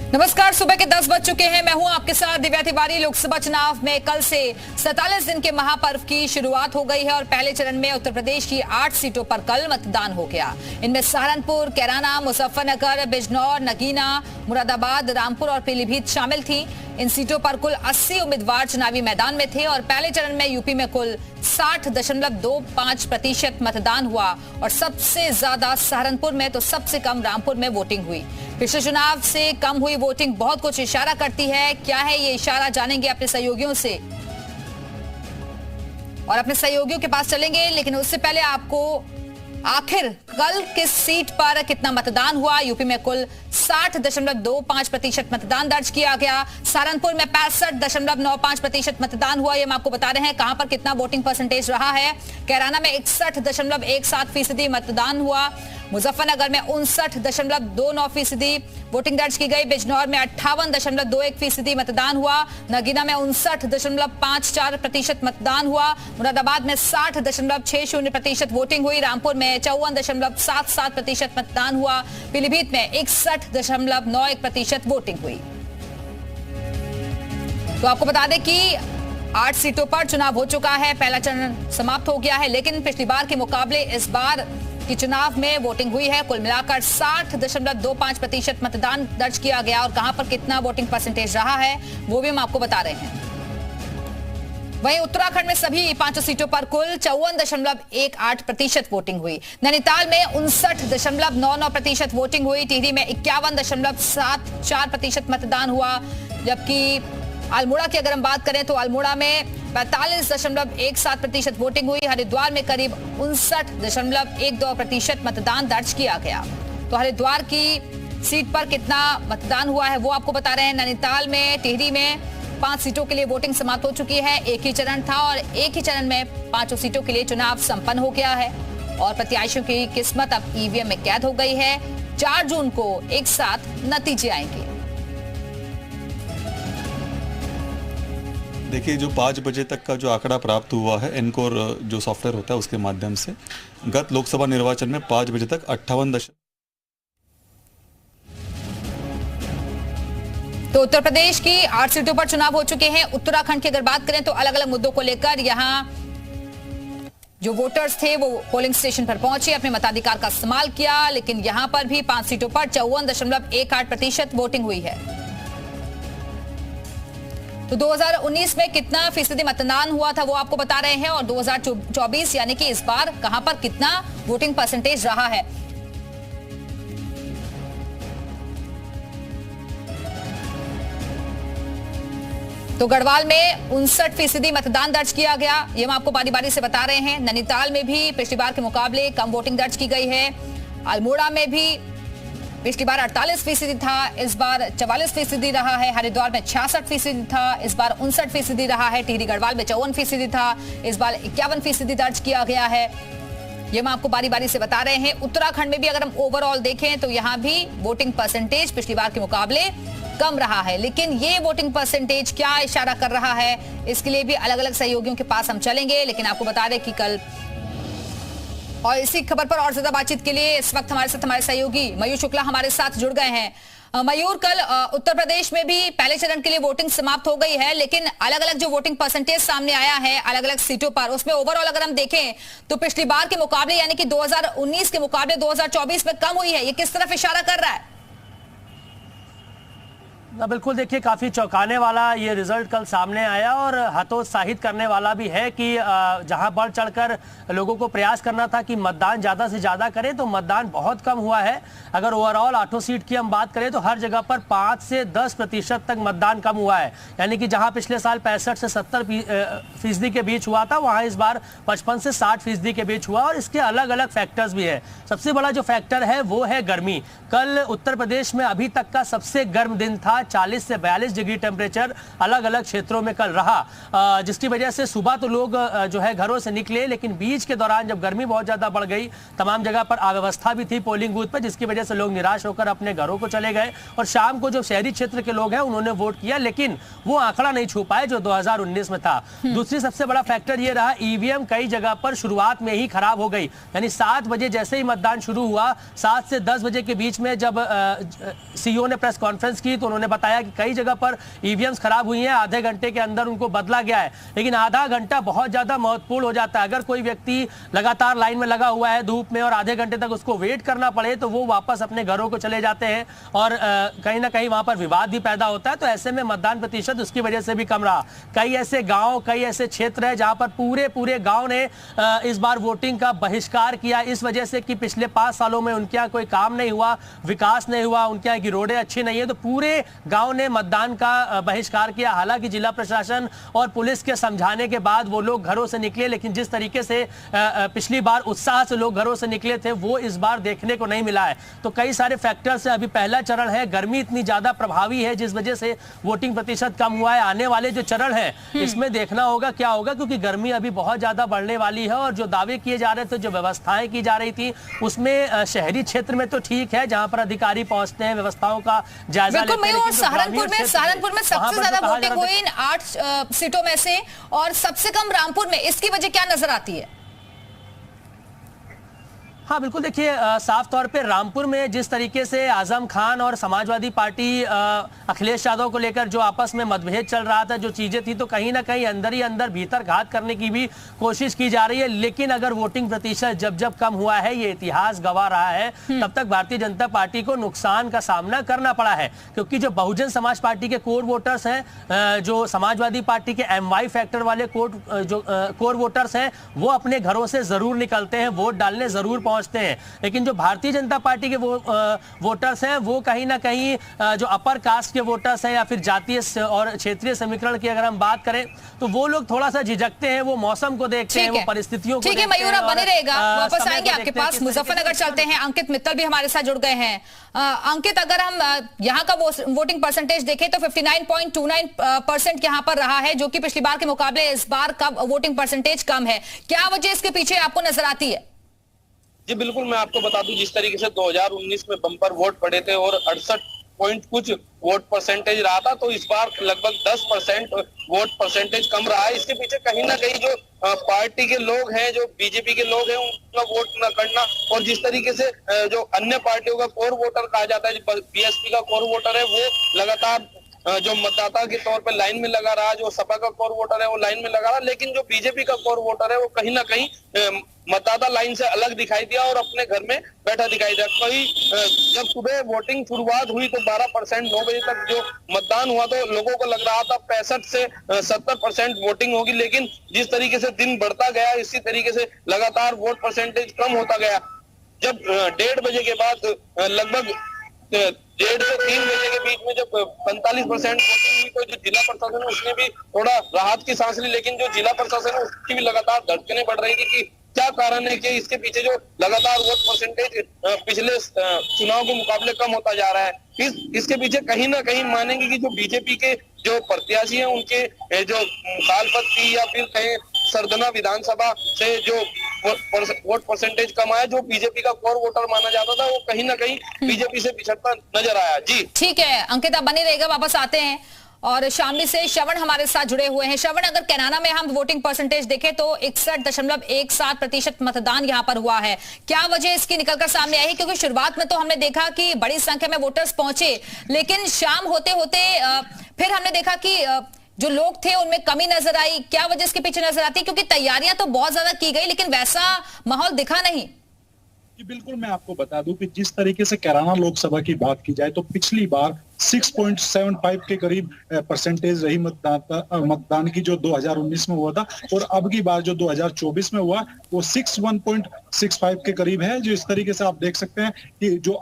नमस्कार, सुबह के 10 बज चुके हैं। मैं हूं आपके साथ दिव्या तिवारी। लोकसभा चुनाव में कल से 47 दिन के महापर्व की शुरुआत हो गई है और पहले चरण में उत्तर प्रदेश की 8 सीटों पर कल मतदान हो गया। इनमें सहारनपुर, कैराना, मुजफ्फरनगर, बिजनौर, नगीना, मुरादाबाद, रामपुर और पीलीभीत शामिल थी। इन सीटों पर कुल 80 उम्मीदवार चुनावी मैदान में थे और पहले चरण में यूपी में कुल 60.25% मतदान हुआ और सबसे ज्यादा सहारनपुर में तो सबसे कम रामपुर में वोटिंग हुई। पिछले चुनाव से कम हुई वोटिंग बहुत कुछ इशारा करती है। क्या है ये इशारा, जानेंगे अपने सहयोगियों से और अपने सहयोगियों के पास चलेंगे। लेकिन उससे पहले आपको आखिर कल किस सीट पर कितना मतदान हुआ। यूपी में कुल 60.25% मतदान दर्ज किया गया। सहारनपुर में 65.95% मतदान हुआ, ये हम आपको बता रहे हैं। कहां पर कितना वोटिंग परसेंटेज रहा है। कैराना में 61.17% मतदान हुआ। मुजफ्फरनगर में 59.29% वोटिंग दर्ज की गई। बिजनौर में 58.21% मतदान हुआ। नगीना में 59.54% मतदान हुआ। मुरादाबाद में 60.60% वोटिंग हुई। रामपुर में 54.77% मतदान हुआ। पीलीभीत में 61.91% वोटिंग हुई। तो आपको बता दें कि 8 सीटों पर चुनाव हो चुका है। पहला चरण समाप्त हो गया है, लेकिन पिछली बार के मुकाबले इस बार की चुनाव में वोटिंग हुई है। कुल मिलाकर 60.25% मतदान दर्ज किया गया और कहां पर कितना वोटिंग परसेंटेज रहा है वो भी हम आपको बता रहे हैं। वहीं उत्तराखंड में सभी 5 सीटों पर कुल 54.18% वोटिंग हुई। नैनीताल में 59.99% वोटिंग हुई। टिहरी में 51.74% मतदान हुआ। जबकि अल्मोड़ा की अगर हम बात करें तो अल्मोड़ा में 45.17% वोटिंग हुई। हरिद्वार में करीब 59.12% मतदान दर्ज किया गया। तो हरिद्वार की सीट पर कितना मतदान हुआ है वो आपको बता रहे हैं। नैनीताल में, टिहरी में 5 सीटों के लिए वोटिंग समाप्त हो चुकी है। एक ही चरण था और एक ही चरण में 5 सीटों के लिए चुनाव संपन्न हो गया है और प्रत्याशियों की किस्मत अब ईवीएम में कैद हो गई है। 4 जून को एक साथ नतीजे आएंगे। देखिए, जो 5 बजे तक का जो आंकड़ा प्राप्त हुआ है एनकोर जो सॉफ्टवेयर होता है उसके माध्यम से, गत लोकसभा निर्वाचन में 5 बजे तक 58। तो उत्तर प्रदेश की 8 सीटों पर चुनाव हो चुके हैं। उत्तराखंड की अगर बात करें तो अलग अलग मुद्दों को लेकर यहां जो वोटर्स थे वो पोलिंग स्टेशन पर पहुंचे, अपने मताधिकार का इस्तेमाल किया। लेकिन यहां पर भी 5 सीटों पर 54.18% वोटिंग हुई है। तो 2019 में कितना फीसदी मतदान हुआ था वो आपको बता रहे हैं और 2024 यानी कि इस बार कहां पर कितना वोटिंग परसेंटेज रहा है। तो गढ़वाल में 59% मतदान दर्ज किया गया, ये हम आपको बारी बारी से बता रहे हैं। नैनीताल में भी पिछली बार के मुकाबले कम वोटिंग दर्ज की गई है। अल्मोड़ा में भी पिछली बार 48% था, इस बार 44% रहा है। हरिद्वार में 66% था, इस बार 59% रहा है। टिहरी गढ़वाल में 54% था, इस बार 51% दर्ज किया गया है। ये हम आपको बारी बारी से बता रहे हैं। उत्तराखंड में भी अगर हम ओवरऑल देखें तो यहाँ भी वोटिंग परसेंटेज पिछली बार के मुकाबले कम रहा है। लेकिन ये वोटिंग परसेंटेज क्या इशारा कर रहा है, इसके लिए भी अलग अलग सहयोगियों के पास हम चलेंगे। लेकिन आपको बता दें कि कल और इसी खबर पर और ज्यादा बातचीत के लिए इस वक्त हमारे साथ हमारे सहयोगी मयूर शुक्ला हमारे साथ जुड़ गए हैं। मयूर, कल उत्तर प्रदेश में भी पहले चरण के लिए वोटिंग समाप्त हो गई है, लेकिन अलग अलग जो वोटिंग परसेंटेज सामने आया है अलग अलग सीटों पर, उसमें ओवरऑल अगर हम देखें तो पिछली बार के मुकाबले यानी कि 2019 के मुकाबले 2024 में कम हुई है। ये किस तरफ इशारा कर रहा है? बिल्कुल, देखिए काफ़ी चौंकाने वाला ये रिजल्ट कल सामने आया और हतोत्साहित करने वाला भी है कि जहां बढ़ चढ़कर लोगों को प्रयास करना था कि मतदान ज़्यादा से ज़्यादा करें तो मतदान बहुत कम हुआ है। अगर ओवरऑल 8 सीट की हम बात करें तो हर जगह पर 5 से 10% तक मतदान कम हुआ है। यानी कि जहां पिछले साल 65 से 70% के बीच हुआ था, वहां इस बार 55 से 60% के बीच हुआ और इसके अलग अलग फैक्टर्स भी है। सबसे बड़ा जो फैक्टर है वो है गर्मी। कल उत्तर प्रदेश में अभी तक का सबसे गर्म दिन था। सुबह 40 से 42 डिग्री टेम्परेचर अलग अलग क्षेत्रों में कल रहा, जिसकी वजह से सुबह तो लोग जो है घरों से निकले, लेकिन बीच के दौरान जब गर्मी बहुत ज्यादा बढ़ गई, तमाम जगह पर अव्यवस्था भी थी पोलिंग बूथ पर, जिसकी वजह से लोग निराश होकर अपने घरों को चले गए। और शाम को जो शहरी क्षेत्र के लोग हैं उन्होंने वोट किया, लेकिन वो आंकड़ा नहीं छू पाए जो 2019 में था। दूसरी सबसे बड़ा फैक्टर ये रहा, ईवीएम कई जगह पर शुरुआत में ही खराब हो गई, यानी 7 बजे जैसे ही मतदान शुरू हुआ, 7 से 10 बजे के बीच में जब सीईओ ने प्रेस कॉन्फ्रेंस की तो उन्होंने बताया कि कई जगह पर ईवीएम्स खराब हुई हैं, आधे घंटे के अंदर उनको बदला गया है। लेकिन आधा घंटा बहुत ज्यादा महत्वपूर्ण हो जाता है। अगर कोई व्यक्ति लगातार लाइन में लगा हुआ है धूप में और आधे घंटे तक उसको वेट करना पड़े तो वो वापस अपने घरों को चले जाते हैं और कहीं ना कहीं वहां पर विवाद भी पैदा होता है। तो ऐसे में मतदान प्रतिशत उसकी वजह से भी कम रहा। कई ऐसे गांव, कई ऐसे क्षेत्र है जहां पर पूरे गांव ने इस बार वोटिंग का बहिष्कार किया, इस वजह से कि पिछले 5 सालों में उनके यहाँ कोई काम नहीं हुआ, विकास नहीं हुआ, उनके यहाँ की रोडें अच्छी नहीं है, तो पूरे गांव ने मतदान का बहिष्कार किया। हालांकि जिला प्रशासन और पुलिस के समझाने के बाद वो लोग घरों से निकले, लेकिन जिस तरीके से पिछली बार उत्साह से लोग घरों से निकले थे वो इस बार देखने को नहीं मिला है। तो कई सारे फैक्टर्स है। अभी पहला चरण है, गर्मी इतनी ज्यादा प्रभावी है जिस वजह से वोटिंग प्रतिशत कम हुआ है। आने वाले जो चरण है इसमें देखना होगा क्या होगा, क्योंकि गर्मी अभी बहुत ज्यादा बढ़ने वाली है और जो दावे किए जा रहे थे, जो व्यवस्थाएं की जा रही थी, उसमें शहरी क्षेत्र में तो ठीक है जहां पर अधिकारी पहुंचते हैं, व्यवस्थाओं का जायजा लेते हैं। सहारनपुर में सबसे ज्यादा वोटिंग हुई इन 8 सीटों में से और सबसे कम रामपुर में, इसकी वजह क्या नजर आती है? हाँ बिल्कुल, देखिए साफ तौर पे रामपुर में जिस तरीके से आजम खान और समाजवादी पार्टी अखिलेश यादव को लेकर जो आपस में मतभेद चल रहा था, जो चीजें थी, तो कहीं ना कहीं अंदर ही अंदर भीतर घात करने की भी कोशिश की जा रही है। लेकिन अगर वोटिंग प्रतिशत जब कम हुआ है, ये इतिहास गवाह रहा है, तब तक भारतीय जनता पार्टी को नुकसान का सामना करना पड़ा है, क्योंकि जो बहुजन समाज पार्टी के कोर वोटर्स हैं, जो समाजवादी पार्टी के MY फैक्टर वाले कोर वोटर्स हैं, वो अपने घरों से जरूर निकलते हैं, वोट डालने जरूर पहुंचते हैं। लेकिन जो भारतीय जनता पार्टी के वोटर्स हैं, वो कहीं ना कहीं जो अपर कास्ट के वोटर्स हैं या फिर जातीय और क्षेत्रीय समीकरण की अगर हम बात करें तो वो लोग थोड़ा सा झिझकते हैं, वो मौसम को देखते हैं, वो परिस्थितियों को देखते हैं। ठीक है मयूर, आप बने रहेगा, वापस आएंगे आपके पास। मुजफ्फरनगर चलते हैं, अंकित मित्तल भी हमारे साथ जुड़ गए हैं। अंकित, अगर हम यहाँ का वोटिंग परसेंटेज देखें तो 59.29% यहाँ पर रहा है, जो कि पिछली बार के मुकाबले इस बार का वोटिंग परसेंटेज कम है। क्या वजह इसके पीछे आपको नजर आती है? जी बिल्कुल, मैं आपको बता दूं, जिस तरीके से 2019 में बम्पर वोट पड़े थे और 68 पॉइंट कुछ वोट परसेंटेज रहा था, तो इस बार लगभग 10% वोट परसेंटेज कम रहा है। इसके पीछे कहीं ना कहीं जो पार्टी के लोग हैं, जो बीजेपी के लोग हैं, उनका वोट न करना, और जिस तरीके से जो अन्य पार्टियों का कोर वोटर कहा जाता है, जो बीएसपी का कोर वोटर है, वो लगातार जो मतदाता के तौर पे लाइन में लगा रहा, जो सपा का कोर वोटर है वो लाइन में लगा रहा, लेकिन जो बीजेपी का कोर वोटर है वो कहीं ना कहीं मतदाता लाइन से अलग दिखाई दिया और अपने घर में बैठा दिखाई दिया। कहीं जब सुबह वोटिंग शुरुआत हुई तो 12%, 9 बजे तक जो मतदान हुआ तो लोगों को लग रहा था 65 से 70% वोटिंग होगी, लेकिन जिस तरीके से दिन बढ़ता गया इसी तरीके से लगातार वोट परसेंटेज कम होता गया। जब 1:30 बजे के बाद लगभग 1:30 से 3 बजे के बीच में जब 45% वोटिंग हुई तो जो जिला प्रशासन है उसने भी थोड़ा राहत की सांस ली, लेकिन जो जिला प्रशासन है उसकी भी लगातार धड़कनें बढ़ रही थी कि क्या कारण है कि इसके पीछे जो लगातार वोट परसेंटेज पिछले चुनाव के मुकाबले कम होता जा रहा है। इसके पीछे कहीं ना कहीं मानेंगे कि जो बीजेपी के जो प्रत्याशी हैं उनके जो मुखालफत या फिर कहें सरगना विधानसभा से जो वोट परसेंटेज कम आया, जो बीजेपी का कोर वोटर माना जाता था, वो कहीं ना कहीं बीजेपी से पिछड़ता नजर आया। जी ठीक है अंकित, आप बने रहेगा, वापस आते हैं। और शामली से श्रवण हमारे साथ जुड़े हुए हैं। श्रवण, अगर कैनाडा में हम वोटिंग परसेंटेज देखें तो 61.17% मतदान यहां पर हुआ है। क्या वजह इसकी निकलकर सामने आई? क्योंकि शुरुआत में तो हमने देखा कि बड़ी संख्या में वोटर्स पहुंचे, लेकिन शाम होते होते फिर हमने देखा कि जो लोग थे उनमें कमी नजर आई। क्या वजह इसके पीछे नजर आती है? क्योंकि तैयारियां तो बहुत ज्यादा की गई लेकिन वैसा माहौल दिखा नहीं। बिल्कुल, मैं आपको बता दूं कि जिस तरीके से कैराना लोकसभा की बात की जाए तो पिछली बार 6.75 के करीब परसेंटेज रही मतदान की जो 2019 में हुआ था, और अब की बार जो 2024 में हुआ वो 61.65 के करीब है। जो इस तरीके से आप देख सकते हैं कि जो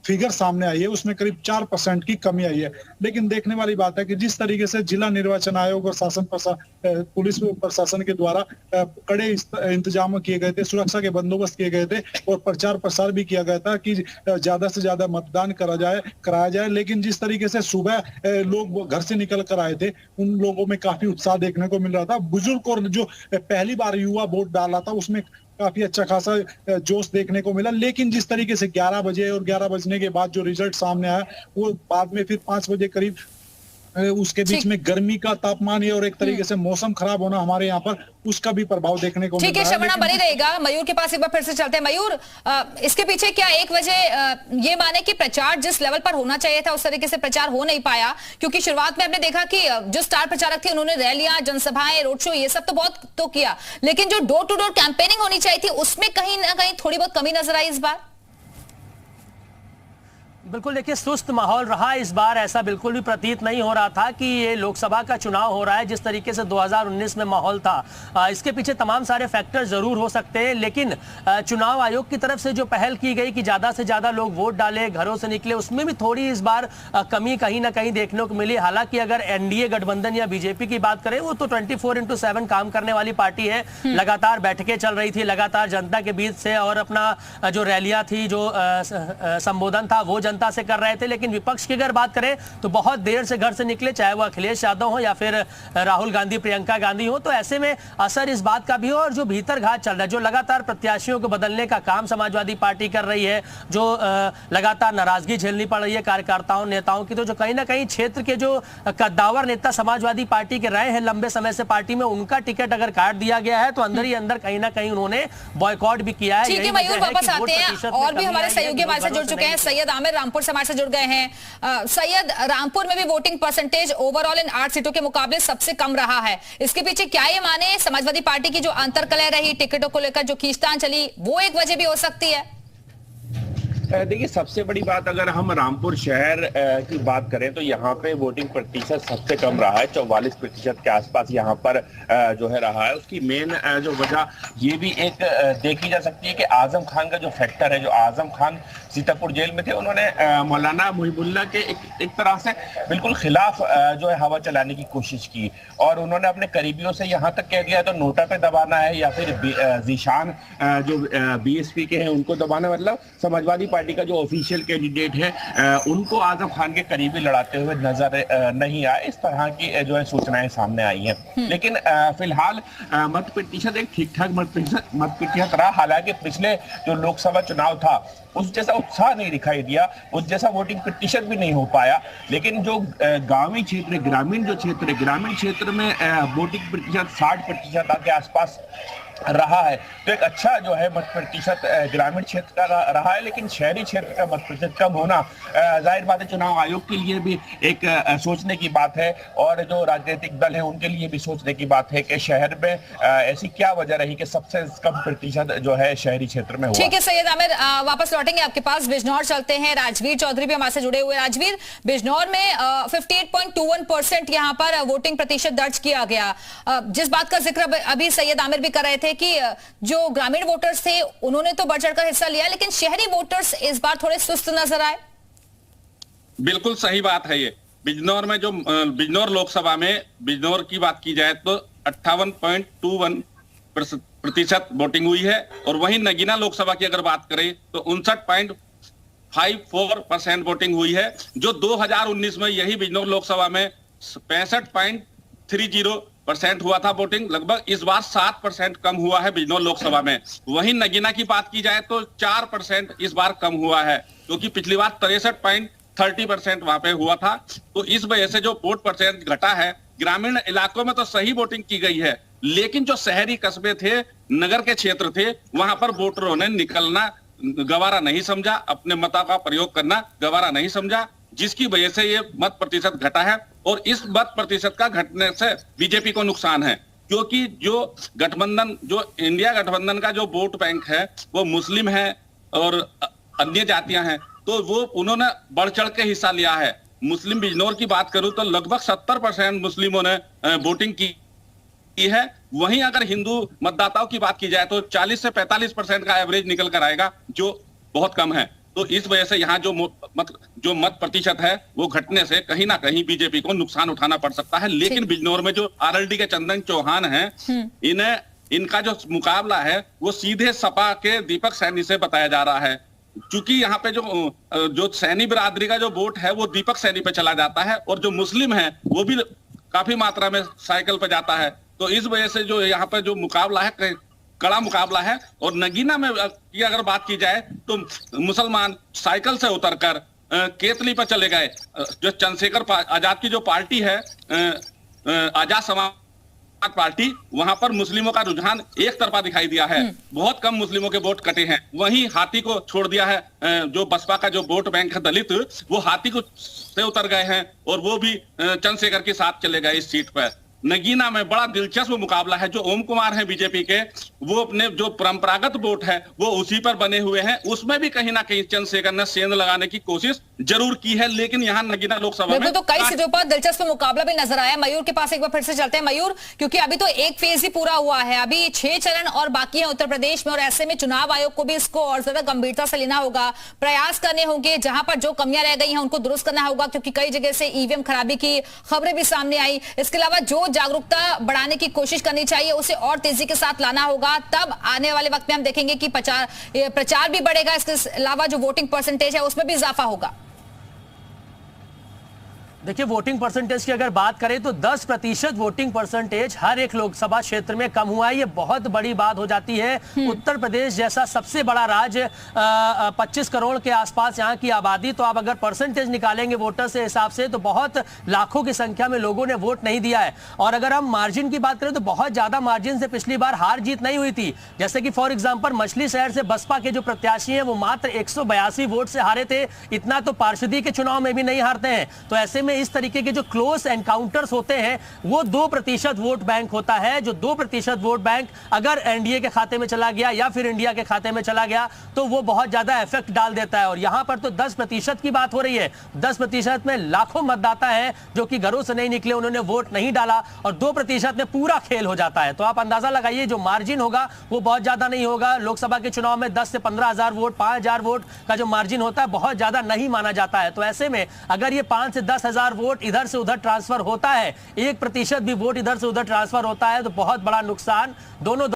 फिगर सामने आई है उसमें करीब 4% की कमी आई है। लेकिन देखने वाली बात है कि जिस तरीके से जिला निर्वाचन आयोग और पुलिस प्रशासन के द्वारा कड़े इंतजाम किए गए थे, सुरक्षा के बंदोबस्त किए गए थे और प्रचार प्रसार भी किया गया था कि ज्यादा से ज्यादा मतदान कराया जाए, लेकिन जिस तरीके से सुबह लोग घर से निकल कर आए थे, उन लोगों में काफी उत्साह देखने को मिल रहा था। बुजुर्ग और जो पहली बार युवा वोट डाला था उसमें काफी अच्छा खासा जोश देखने को मिला। लेकिन जिस तरीके से 11 बजे और 11 बजने के बाद जो रिजल्ट सामने आया, वो बाद में फिर 5 बजे करीब उसके बीच में गर्मी का तापमान और एक तरीके से मौसम खराब होना हमारे यहाँ पर, उसका भी प्रभाव देखने को मिल रहा है। ठीक है श्रवणा, बनी रहेगा। मयूर के पास एक बार फिर से चलते हैं। मयूर, इसके पीछे क्या एक वजह ये माने कि प्रचार जिस लेवल पर होना चाहिए था उस तरीके से प्रचार हो नहीं पाया? क्योंकि शुरुआत में हमने देखा कि जो स्टार प्रचारक थे उन्होंने रैलियां, जनसभाएं, रोड शो ये सब तो बहुत तो किया, लेकिन जो डोर टू डोर कैंपेनिंग होनी चाहिए थी उसमें कहीं ना कहीं थोड़ी बहुत कमी नजर आई इस बार। बिल्कुल, देखिए सुस्त माहौल रहा इस बार। ऐसा बिल्कुल भी प्रतीत नहीं हो रहा था कि ये लोकसभा का चुनाव हो रहा है जिस तरीके से 2019 में माहौल था। इसके पीछे तमाम सारे फैक्टर जरूर हो सकते हैं, लेकिन चुनाव आयोग की तरफ से जो पहल की गई कि ज्यादा से ज्यादा लोग वोट डाले, घरों से निकले, उसमें भी थोड़ी इस बार कमी कहीं ना कहीं देखने को मिली। हालांकि अगर एनडीए गठबंधन या बीजेपी की बात करें, वो तो 24/7 काम करने वाली पार्टी है। लगातार बैठकें चल रही थी, लगातार जनता के बीच से, और अपना जो रैलियां थी, जो संबोधन था वो जनता से कर रहे थे। लेकिन विपक्ष की अगर बात करें तो बहुत देर से घर से निकले, चाहे वो अखिलेश यादव हो या फिर राहुल गांधी, प्रियंका गांधी हो। तो ऐसे में असर इस बात का भी हो, और जो भीतर घात चल रहा है, जो लगातार प्रत्याशियों को बदलने का काम समाजवादी पार्टी कर रही है, जो लगातार नाराजगी झेलनी पड़ रही है कार्यकर्ताओं, नेताओं की, तो जो कहीं ना कहीं क्षेत्र के जो कद्दावर नेता समाजवादी पार्टी के रहे हैं लंबे समय से पार्टी में, उनका टिकट अगर काट दिया गया है तो अंदर ही अंदर कहीं ना कहीं उन्होंने बॉयकॉट भी किया है। ठीक है मयूर, वापस आते हैं। और भी हमारे सहयोगी हमारे साथ जुड़ चुके हैं। सैयद आमिर रामपुर से हमारे से जुड़ गए हैं। सैयद, रामपुर में भी वोटिंग परसेंटेज ओवरऑल इन 8 सीटों के मुकाबले सबसे कम रहा है। इसके पीछे क्या ये माने समाजवादी पार्टी की जो अंतर्कलह रही, टिकटों को लेकर जो खींचतान चली, वो एक वजह भी हो सकती है? देखिए, सबसे बड़ी बात अगर हम रामपुर शहर की बात करें तो यहाँ पे वोटिंग प्रतिशत सबसे कम रहा है, 44% के आसपास यहाँ पर जो है रहा है। उसकी मेन जो वजह ये भी एक देखी जा सकती है कि आजम खान का जो फैक्टर है, जो आजम खान सीतापुर जेल में थे, उन्होंने मौलाना मुहिबुल्लाह के एक तरह से बिल्कुल खिलाफ जो है हवा चलाने की कोशिश की, और उन्होंने अपने करीबियों से यहाँ तक कह दिया तो नोटा पे दबाना है या फिर जीशान जो बीएसपी के हैं उनको दबाना, मतलब समाजवादी पार्टी का जो ऑफिशियल कैंडिडेट है उनको आजम खान के करीबी लड़ाते हुए नजर नहीं आए। इस तरह की जो है सूचनाएं सामने आई हैं। लेकिन फिलहाल मत प्रतिशत एक ठीक ठाक मत प्रतिशत रहा। हालांकि पिछले जो लोकसभा चुनाव था उस जैसा उत्साह नहीं दिखाई दिया, उस जैसा वोटिंग प्रतिशत भी नहीं हो पाया। लेकिन जो गांवी क्षेत्र, ग्रामीण क्षेत्र में वोटिंग प्रतिशत 60% के आसपास रहा है। तो एक अच्छा जो है मत प्रतिशत ग्रामीण क्षेत्र का रहा है, लेकिन शहरी क्षेत्र का मत प्रतिशत कम होना जाहिर बात है चुनाव आयोग के लिए भी एक सोचने की बात है, और जो राजनीतिक दल है उनके लिए भी सोचने की बात है कि शहर में ऐसी क्या वजह रही कि सबसे कम प्रतिशत जो है शहरी क्षेत्र में हुआ। ठीक है सैयद आमिर, वापस लौटेंगे आपके पास। बिजनौर चलते हैं। राजवीर चौधरी भी हमारे से जुड़े हुए। राजवीर, बिजनौर में 58.21% यहाँ पर वोटिंग प्रतिशत दर्ज किया गया। जिस बात का जिक्र अभी सैयद आमिर भी कर रहे थे कि जो ग्रामीण वोटर्स थे उन्होंने तो बढ़ चढ़कर हिस्सा लिया, लेकिन शहरी वोटर्स इस बार थोड़े सुस्त नजर आए। बिल्कुल सही बात है ये। बिजनौर में जो बिजनौर लोकसभा में बिजनौर की बात की जाए तो 58.21% वोटिंग हुई है, और वहीं नगीना लोकसभा की अगर बात करें तो 59.54% वोटिंग हुई है। जो 2019 में यही बिजनौर लोकसभा में 65.30% हुआ था वोटिंग, लगभग इस बार 7% कम हुआ है बिजनौर लोकसभा में। वहीं नगीना की बात की जाए तो 4% इस बार कम हुआ है, क्योंकि पिछली बार 63.30% वहां पे हुआ था। तो इस वजह से जो वोट परसेंट घटा है, ग्रामीण इलाकों में तो सही वोटिंग की गई है, लेकिन जो शहरी कस्बे थे, नगर के क्षेत्र थे, वहां पर वोटरों ने निकलना गवारा नहीं समझा, अपने मता का प्रयोग करना गवारा नहीं समझा, जिसकी वजह से ये मत प्रतिशत घटा है। और इस मत प्रतिशत का घटने से बीजेपी को नुकसान है, क्योंकि जो गठबंधन, जो इंडिया गठबंधन का जो वोट बैंक है वो मुस्लिम है और अन्य जातियां हैं, तो वो उन्होंने बढ़ चढ़ के हिस्सा लिया है। मुस्लिम बिजनौर की बात करूं तो लगभग 70% मुस्लिमों ने वोटिंग की है। वहीं अगर हिंदू मतदाताओं की बात की जाए तो 40 से 45% का एवरेज निकल कर आएगा, जो बहुत कम है। तो इस वजह से यहाँ जो मत प्रतिशत है वो घटने से कहीं ना कहीं बीजेपी को नुकसान उठाना पड़ सकता है। लेकिन बिजनौर में जो आरएलडी के चंदन चौहान हैं, इनका जो मुकाबला है वो सीधे सपा के दीपक सैनी से बताया जा रहा है। चूंकि यहाँ पे जो सैनी बिरादरी का जो वोट है वो दीपक सैनी पे चला जाता है और जो मुस्लिम है वो भी काफी मात्रा में साइकिल पे जाता है। तो इस वजह से जो यहाँ पे जो मुकाबला है कड़ा मुकाबला है। और नगीना में की अगर बात की जाए तो मुसलमान साइकिल से उतरकर केतली पर चले गए। जो चंद्रशेखर आजाद की जो पार्टी है आजाद समाज पार्टी, वहां पर मुस्लिमों का रुझान एक तरफा दिखाई दिया है। बहुत कम मुस्लिमों के वोट कटे हैं। वहीं हाथी को छोड़ दिया है। जो बसपा का जो वोट बैंक है दलित, वो हाथी को से उतर गए हैं और वो भी चंद्रशेखर के साथ चले गए इस सीट पर। नगीना में बड़ा दिलचस्प मुकाबला है। जो ओम कुमार है बीजेपी के, वो अपने जो परंपरागत वोट है वो उसी पर बने हुए हैं। उसमें भी कहीं ना कहीं चंद्रशेखर ने सेंध लगाने की कोशिश जरूर की है, लेकिन यहाँ नगीना लोकसभा में तो कई सीटों पर दिलचस्प मुकाबला भी नजर आया। मयूर के पास एक बार फिर से चलते हैं। मयूर, क्योंकि अभी तो एक फेज ही पूरा हुआ है, अभी 6 चरण और बाकी है उत्तर प्रदेश में, और ऐसे में चुनाव आयोग को भी इसको और ज्यादा गंभीरता से लेना होगा, प्रयास करने होंगे, जहां पर जो कमियां रह गई हैं उनको दुरुस्त करना होगा, क्योंकि कई जगह से ईवीएम खराबी की खबरें भी सामने आई। इसके अलावा जो जागरूकता बढ़ाने की कोशिश करनी चाहिए उसे और तेजी के साथ लाना होगा। तब आने वाले वक्त में हम देखेंगे कि प्रचार भी बढ़ेगा, इसके अलावा जो वोटिंग परसेंटेज है उसमें भी इजाफा होगा। देखिए, वोटिंग परसेंटेज की अगर बात करें तो 10% वोटिंग परसेंटेज हर एक लोकसभा क्षेत्र में कम हुआ है। ये बहुत बड़ी बात हो जाती है। उत्तर प्रदेश जैसा सबसे बड़ा राज्य, 25 करोड़ के आसपास यहाँ की आबादी, तो आप अगर परसेंटेज निकालेंगे वोटर से हिसाब से तो बहुत लाखों की संख्या में लोगों ने वोट नहीं दिया है। और अगर हम मार्जिन की बात करें तो बहुत ज्यादा मार्जिन से पिछली बार हार जीत नहीं हुई थी। जैसे कि फॉर एग्जाम्पल मछली शहर से बसपा के जो प्रत्याशी हैं वो मात्र 182 वोट से हारे थे। इतना तो पार्षदी के चुनाव में भी नहीं हारते हैं। तो ऐसे में इस तरीके के जो क्लोज एनकाउंटर्स होते हैं वो 2% वोट बैंक होता है। जो 2% वोट बैंक अगर एनडीए के खाते में चला गया या फिर इंडिया के खाते में चला गया तो वो बहुत ज्यादा इफेक्ट डाल देता है। और यहां पर तो 10% की बात हो रही है। 10% में लाखों मतदाता है जो कि घरों से नहीं निकले, उन्होंने वोट नहीं डाला, और 2% में पूरा खेल हो जाता है। तो आप अंदाजा लगाइए जो मार्जिन होगा वो बहुत ज्यादा नहीं होगा। लोकसभा के चुनाव में 10 से 15 हजार वोट, 5,000 वोट का जो मार्जिन होता है बहुत ज्यादा नहीं माना जाता है। तो ऐसे में अगर ये 5 से 10 हजार वोट इधर से उधर ट्रांसफर होता है, 1% भी वोट इधर से उधर ट्रांसफर होता है, तो बहुत बड़ा नुकसान दोनों